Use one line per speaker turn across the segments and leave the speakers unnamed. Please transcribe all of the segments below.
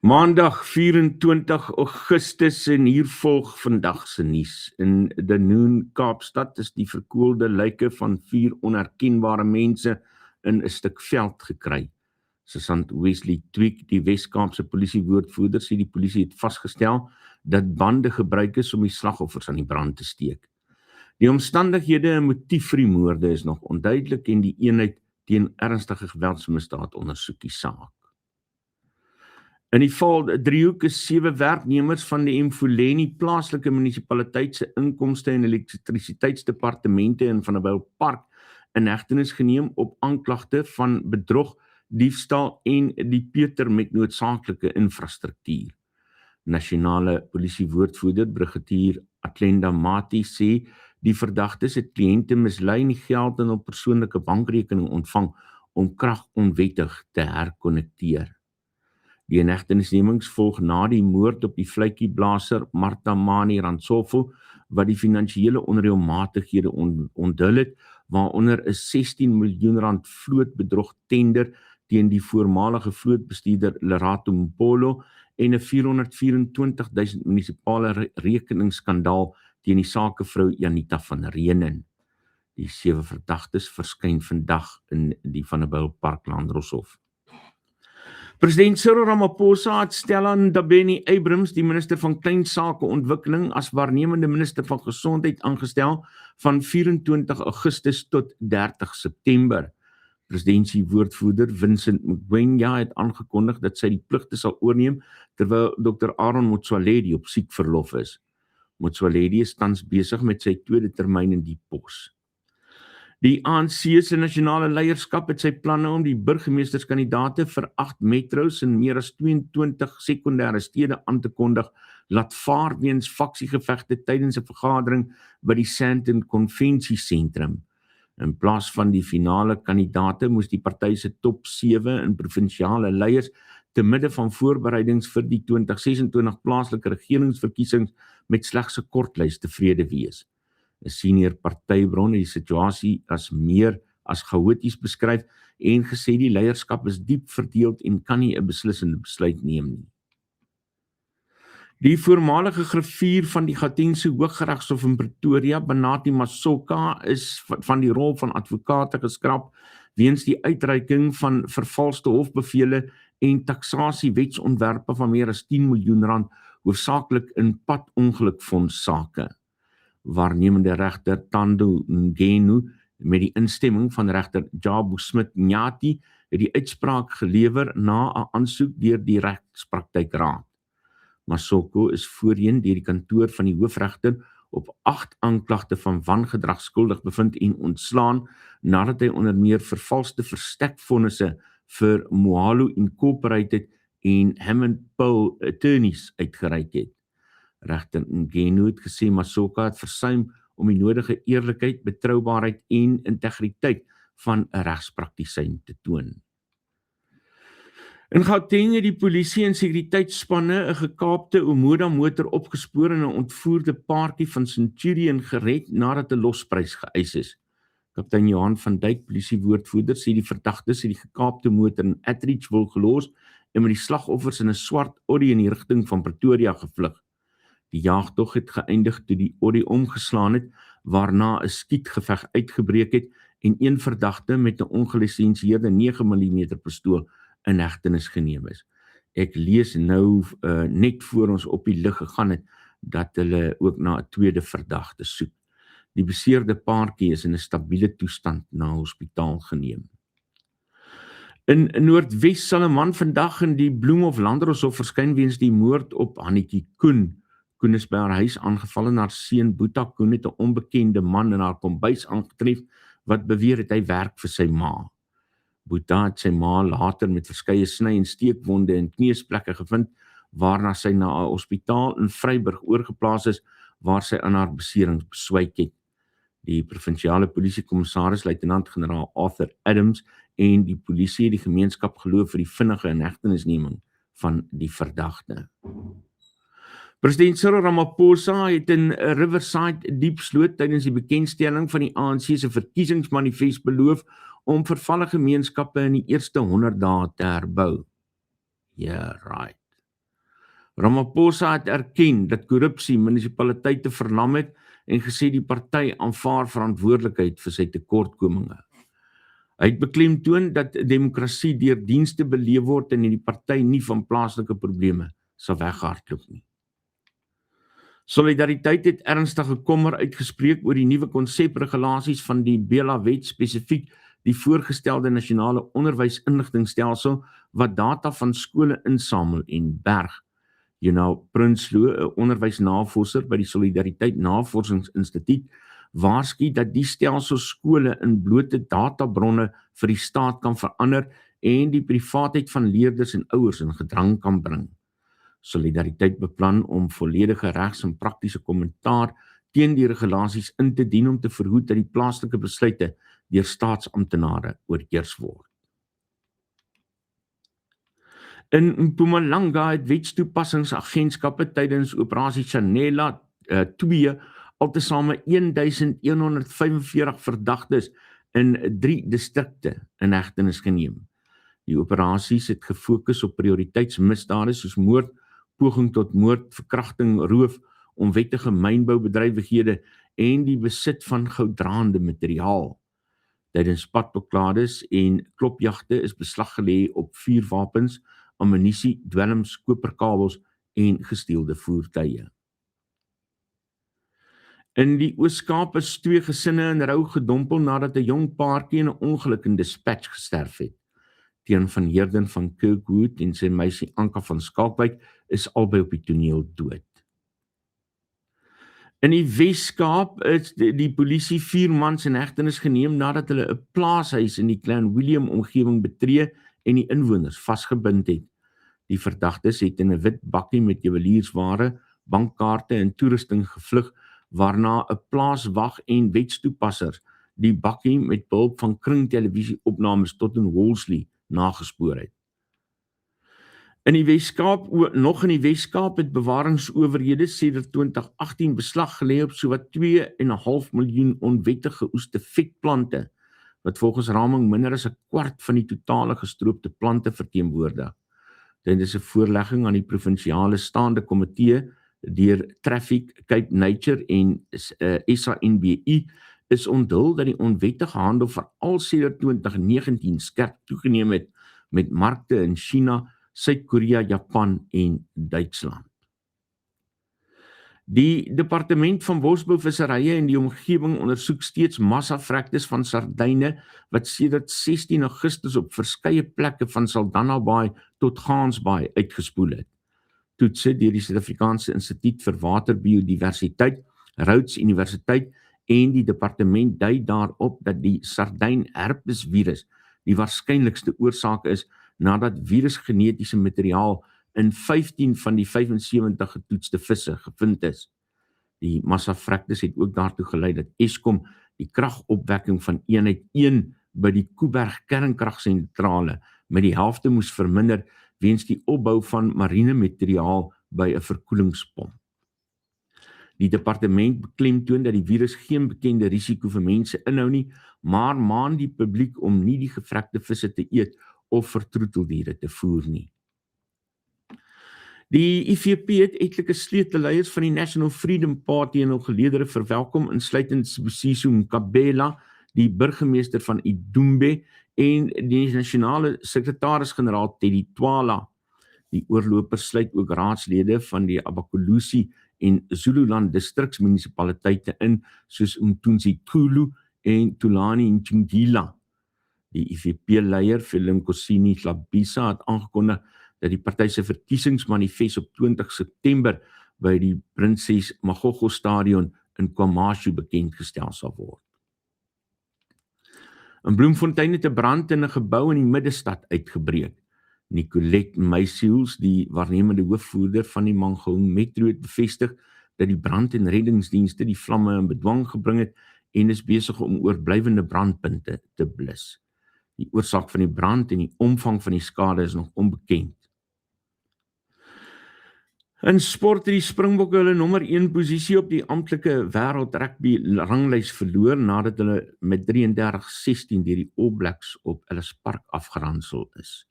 Maandag 24 Augustus en hier volg vandag se nuus. In Danoon, Kaapstad is die verkoelde lyke van 4 onherkenbare mense in 'n stuk veld gekry. Sergeant Wesley Tweek, die Wes-Kaapse polisiewoordvoerder, sê die polisie het vasgestel dat bande gebruik is om die slagoffers aan die brand te steek. Die omstandighede en motief vir die moorde is nog onduidelik en die eenheid teen ernstige geweldsmisdaad ondersoek die saak. In die Val-driehoek is 7 werknemers van die Mfuleni plaaslike munisipaliteit se inkomste en elektrisiteitsdepartemente in Vanderbijlpark in hegtenis geneem op aanklagte van bedrog, diefstal en die peter met noodsaaklike infrastruktuur. Nasionale polisiewoordvoerder Brigadier Atlenda Mati sê die verdagtes het kliënte mislei en geld in 'n persoonlike bankrekening ontvang om krag onwettig te herkonnekteer. Die inhegtenisnemings volg na die moord op die vletjieblaser Martha Mani Ransopho, wat die finansiële onreëlmatighede onthul het, waaronder 'n 16 miljoen rand vlootbedrog tender teen die voormalige vlootbestuurder Lerato Mpolo en 'n 424.000 munisipale rekeningsskandaal teen die sakevrou Janita van Reenen. Die 7 verdagtes verskyn vandag in die Vanderbijlpark Landdroshof. President Cyril Ramaphosa het Stella Ndabeni-Abrahams, die minister van Klein Sake Ontwikkeling, as waarnemende minister van Gesondheid aangestel van 24 Augustus tot 30 September. Presidentsie-woordvoerder Vincent Mgwenya het aangekondig dat sy die pligte sal oorneem terwyl Dr. Aaron Motsoaledi op siekverlof is. Motsoaledi is tans besig met sy tweede termyn in die pos. Die ANC se nasionale leierskap het sy planne om die burgemeesterskandidaate vir 8 metros en meer as 22 sekondêre stede aan te kondig, laat vaar weens faksiegevegte tydens 'n vergadering by die Sandton Konvensiesentrum. In plaas van die finale kandidaate moes die party se top 7 in provinsiale leiers te midde van voorbereidings vir die 2026 plaaslike regeringsverkiesings met slegs 'n kortlys tevrede wees. 'n Senior partybron het die situasie as meer as chaoties beskryf en gesê die leierskap is diep verdeeld en kan nie 'n beslissende besluit neem nie. Die voormalige griffier van die Gautengse Hooggeregshof in Pretoria, Banati Masoka, is van die rol van advokate geskraap weens die uitreiking van vervalste hofbevele en taksasiewetsontwerpe van meer as 10 miljoen rand, hoofsaaklik in padongelukfonds sake. Waarnemende regter Tando Ngenu met die instemming van regter Jabu Smit Nyati het die uitspraak gelewer na 'n aansoek deur die Regspraktykraad. Masoko is voorheen deur die kantoor van die hoofregter op 8 aanklagte van wangedrag skuldig bevind en ontslaan nadat hy onder meer vervalste verstekvonnisse vir Mohalo Incorporated en Hammond Poe Attorneys uitgereik het. Regter Ngenu het gesê Masoka het versuim om die nodige eerlikheid, betroubaarheid en integriteit van 'n regspraktisyn te toon. In Gauteng het die polisie en sekuriteitsspanne 'n gekaapte Omoda motor opgespoor en 'n ontvoerde paartjie van Centurion gered nadat 'n losprys geëis is. Kaptein Johan van Dijk, polisiewoordvoerder, sê die verdagtes het die gekaapte motor in Atteridgeville gelos en met die slagoffers in 'n swart Audi in die rigting van Pretoria gevlug. Die jaagtog het geëindig toe die Audi omgeslaan het, waarna 'n skietgeveg uitgebreek het en een verdagte met 'n ongelisensieerde 9mm pistool in hegtenis geneem is. Ek lees nou net voor ons op die lug gegaan het dat hulle ook na 'n tweede verdagte soek. Die beseerde paartjie is in 'n stabiele toestand na hospitaal geneem. In Noordwes sal 'n man vandag in die Bloemhof Landdroshof verskyn weens die moord op Hannetjie Koen. Koen is by haar huis aangeval en haar seun Boeta Koen het 'n onbekende man in haar kombuis aangetref wat beweer het hy werk vir sy ma. Boeta het sy ma later met verskeie sny- en steekwonde en kneusplekke gevind, waarna sy na 'n hospitaal in Vryburg oorgeplaas is, waar sy aan haar beserings beswyk het. Die provinsiale polisiekommissaris, luitenant-generaal Arthur Adams, en die polisie het die gemeenskap geloof vir die vinnige inhegtenisneming van die verdagte. President Cyril Ramaphosa het in Riverside Diepsloot tydens die bekendstelling van die ANC se verkiesingsmanifest beloof om vervalle gemeenskappe in die eerste 100 dae te herbou. Yeah, right. Ramaphosa het erken dat korrupsie munisipaliteite verlam het en gesê die party aanvaar verantwoordelikheid vir sy tekortkominge. Hy het beklemtoon dat demokrasie deur dienste beleef word en die party nie van plaaslike probleme sal weghardloop nie. Solidariteit het ernstige kommer uitgespreek oor die nuwe konsepregulasies van die Bela-wet, spesifiek die voorgestelde nasionale onderwysinligtingstelsel wat data van skole insamel en berg. Prinsloo, 'n onderwysnavorser by die Solidariteit Navorsingsinstituut, waarsku dat die stelsel skole in blote databronne vir die staat kan verander en die privaatheid van leerders en ouers in gedrang kan bring. Solidariteit beplan om volledige regs en praktiese kommentaar teen die regulasies in te dien om te verhoed dat die plaaslike besluite deur staatsamptenare oorheers word. In Mpumalanga het wetstoepassingsagentskappe tydens operasie Chanela 2 altesaame 1145 verdagtes in 3 distrikte in hegtenis geneem. Die operasies het gefokus op prioriteitsmisdade soos moord, poging tot moord, verkrachting, roof, onwettige mynboubedrywighede en die besit van gouddraande materiaal. Tydens padblokkades en klopjagte is beslag gelê op vuurwapens, ammunisie, dwelms, koperkabels en gesteelde voertuie. In die Oos-Kaap is 2 gesinne in rou gedompel nadat 'n jong paartjie in 'n ongeluk in Dispatch gesterf het. Teun van Heerden van Kirkwood en sy meisie Anka van Skalkwyk is albei op die toneel dood. In die Wes-Kaap is die polisie 4 mans in hegtenis geneem nadat hulle 'n plaashuis in die Clan William omgewing betree en die inwoners vasgebind het. Die verdagtes het in 'n wit bakkie met juweliersware, bankkaarte en toerusting gevlug, waarna 'n plaaswag en wetstoepassers die bakkie met behulp van kringtelevisieopnames tot in Wolseley nagespoor het. In die Wes-Kaap het bewaringsowerhede sedert 2018 beslag gelê op sowat 2,5 miljoen onwettige oestevetplante, wat volgens raming minder as 1/4 van die totale gestroopte plante verteenwoordig. Tydens 'n voorlegging aan die provinsiale staande komitee deur Traffic, Cape Nature en SANBI is onthul dat die onwettige handel veral sedert 2019 skerp toegeneem het met markte in China, Suid-Korea, Japan en Duitsland. Die Departement van Bosbou, Visserye en die omgewing ondersoek steeds massavrektes van sardyne wat sedert 16 Augustus op verskeie plekke van Saldanha Bay tot Gansbaai uitgespoel het. Toetse deur die Suid-Afrikaanse Instituut vir Waterbiodiversiteit, Rhodes Universiteit en die departement dui daarop dat die sardyn-herpesvirus die waarskynlikste oorsaak is nadat virusgenetiese materiaal in 15 van die 75 getoetste visse gevind is. Die massavrektes het ook daartoe gelei dat Eskom die kragopwekking van eenheid 1 by die Kuiberg kernkragsentrale met die helfte moes verminder weens die opbou van marine materiaal by 'n verkoelingspomp. Die departement beklemtoon dat die virus geen bekende risiko vir mense inhou nie, maar maan die publiek om nie die gevrekte visse te eet of vir troeteldiere te voer nie. Die IFP het etlike sleutelleiers van die National Freedom Party en hul geleedere verwelkom, insluitend Sibusiso Nkabela, die burgemeester van Idumbe en die nasionale sekretaris-generaal Teddy Twala. Die oorlopers sluit ook raadslede van die Abakulusi en Zululand distriksmunisipaliteite in, soos Umthunzi Khulu en Tulani Ntshingila. Die IFP-leier Philem Hlabisa het aangekondig dat die party se verkiesingsmanifest op 20 September by die Prinses Magogo Stadion in KwaMashu bekendgestel sal word. In Bloemfontein het 'n brand in 'n gebou in die middestad uitgebreek. Nicolette Meisiels, die waarnemende hoofvoerder van die Mangaung Metro, het bevestig dat die brand- en reddingsdienste die vlamme in bedwang gebring het en is besig om oorblywende brandpunte te blus. Die oorsaak van die brand en die omvang van die skade is nog onbekend. In sport het die Springbokke hulle nommer 1 posisie op die amptelike wêreld rugby ranglys verloor nadat hulle met 33-16 deur die All Blacks op Ellis Park afgeransel is.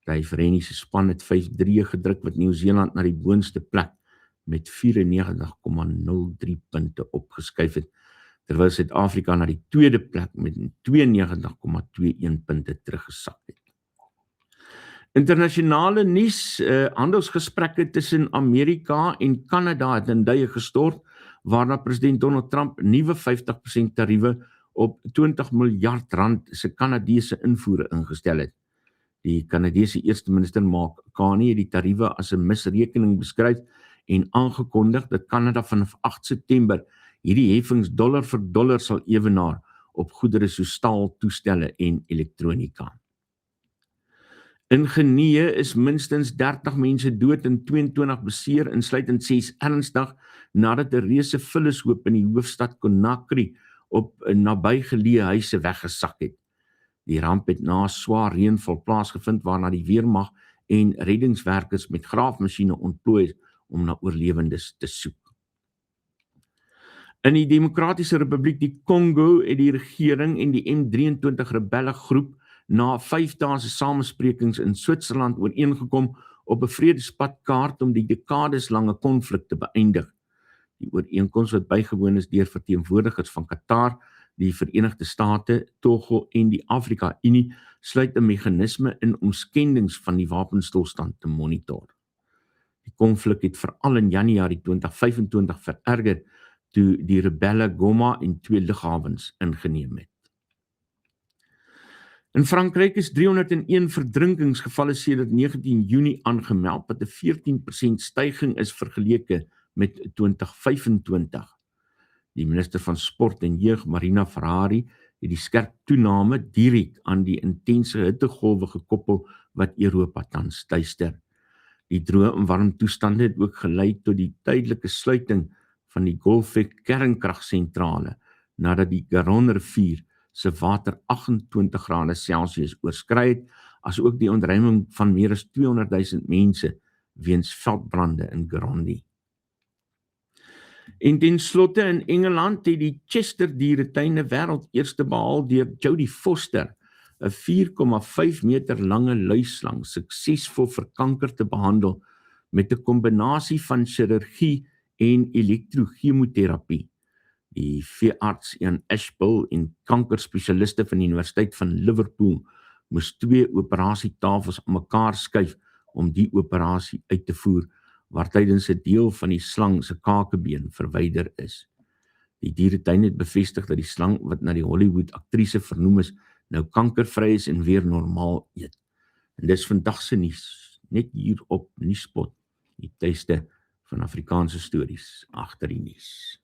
Die Verenigde span het 5-3 gedruk wat Nieu-Seeland na die boonste plek met 94,03 punte opgeskuif het, terwyl Suid-Afrika na die tweede plek met 92,21 punte teruggesak het. Internasionale nuus, handelsgesprekke tussen Amerika en Kanada het in duie gestort, waarna president Donald Trump nuwe 50% tariewe op 20 miljard rand se Kanadese invoere ingestel het. Die Kanadese eerste minister Mark Carney het die tariewe as 'n misrekening beskryf en aangekondig dat Kanada vanaf 8 September hierdie heffings dollar vir dollar sal ewenaar op goedere soos staal, toestelle en elektronika. In Guinea is minstens 30 mense dood en 22 beseer, insluitend 6 ernstig, nadat 'n reuse vullishoop in die hoofstad Conakry op 'n nabygeleë huise weggesak het. Die ramp het na swaar reënval plaasgevind waarna die weermag en reddingswerkers met graafmasjiene ontplooi is om na oorlewendes te soek. In die Demokratiese Republiek die Kongo het die regering en die M23 rebelle groep na 5 dae se samesprekings in Switserland ooreengekom op 'n vredespadkaart om die dekadeslange konflik te beëindig. Die ooreenkoms wat bygewoon is deur verteenwoordigers van Qatar, die Verenigde State, Togo en die Afrika-Unie, sluit 'n meganisme in om skendings van die wapenstilstand te monitor. Die konflik het veral in Januarie 2025 vererger toe die rebelle Goma en 2 lughawens ingeneem het. In Frankryk is 301 verdrinkingsgevalle sedert 19 Junie aangemeld, wat 'n 14% styging is vergeleke met 2025. Die minister van Sport en Jeug, Marina Ferrari, het die skerp toename direk aan die intense hittegolwe gekoppel wat Europa tans tuister. Die droë en warm toestande het ook gelei tot die tydelike sluiting van die Golfek kernkragsentrale nadat die Garonne rivier se water 28 grade Celsius oorskry het, asook die ontruiming van meer as 200.000 mense weens veldbrande in Garonne. En ten slotte in Engeland het die Chester dieretuin 'n wêreldeerste behaal deur Jodie Foster, 'n 4,5 meter lange luislang suksesvol vir kanker te behandel met 'n kombinasie van chirurgie en elektrochemoterapie. Die veearts Ian Ashbill en kankerspesialiste van die Universiteit van Liverpool moes 2 operasietafels aan mekaar skuif om die operasie uit te voer, waar tydens 'n deel van die slang se kakebeen verwyder is. Die dieretuin het bevestig dat die slang, wat na die Hollywood aktrise vernoem is, nou kankervry is en weer normaal eet. En dis vandag se nuus, net hier op Nuuspot, die tuiste van Afrikaanse stories agter die nuus.